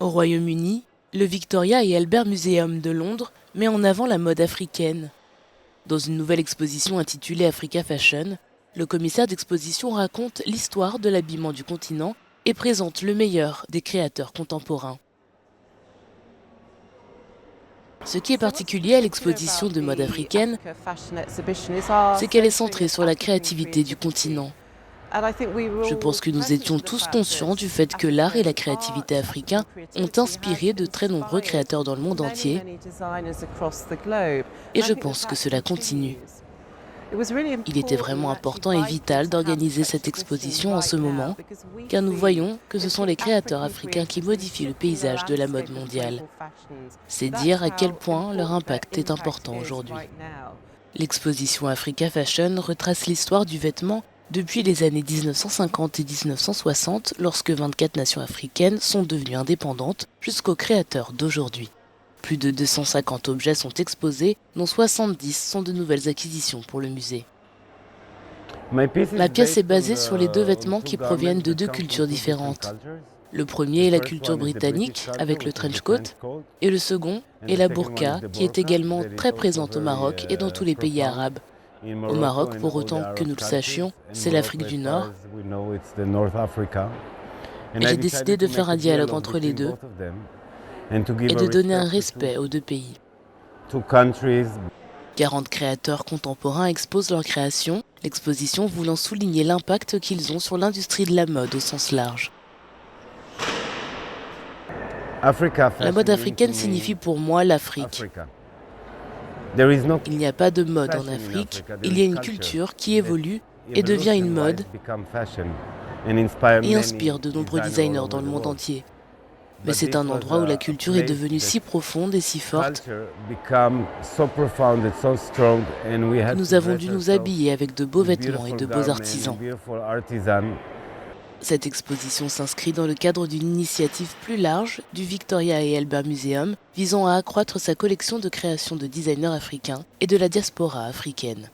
Au Royaume-Uni, le Victoria et Albert Museum de Londres met en avant la mode africaine. Dans une nouvelle exposition intitulée Africa Fashion, le commissaire d'exposition raconte l'histoire de l'habillement du continent et présente le meilleur des créateurs contemporains. Ce qui est particulier à l'exposition de mode africaine, c'est qu'elle est centrée sur la créativité du continent. Je pense que nous étions tous conscients du fait que l'art et la créativité africains ont inspiré de très nombreux créateurs dans le monde entier, et je pense que cela continue. Il était vraiment important et vital d'organiser cette exposition en ce moment, car nous voyons que ce sont les créateurs africains qui modifient le paysage de la mode mondiale. C'est dire à quel point leur impact est important aujourd'hui. L'exposition Africa Fashion retrace l'histoire du vêtement depuis les années 1950 et 1960, lorsque 24 nations africaines sont devenues indépendantes, jusqu'aux créateurs d'aujourd'hui. Plus de 250 objets sont exposés, dont 70 sont de nouvelles acquisitions pour le musée. Ma pièce est basée sur les deux vêtements qui proviennent de deux cultures différentes. Le premier est la culture britannique, avec le trench coat, et le second est la burqa, qui est également très présente au Maroc et dans tous les pays arabes. Au Maroc, pour autant que nous le sachions, c'est l'Afrique du Nord. Et j'ai décidé de faire un dialogue entre les deux et de donner un respect aux deux pays. 40 créateurs contemporains exposent leurs créations, l'exposition voulant souligner l'impact qu'ils ont sur l'industrie de la mode au sens large. La mode africaine signifie pour moi l'Afrique. Il n'y a pas de mode en Afrique, il y a une culture qui évolue et devient une mode et inspire de nombreux designers dans le monde entier. Mais c'est un endroit où la culture est devenue si profonde et si forte que nous avons dû nous habiller avec de beaux vêtements et de beaux artisans. Cette exposition s'inscrit dans le cadre d'une initiative plus large du Victoria et Albert Museum visant à accroître sa collection de créations de designers africains et de la diaspora africaine.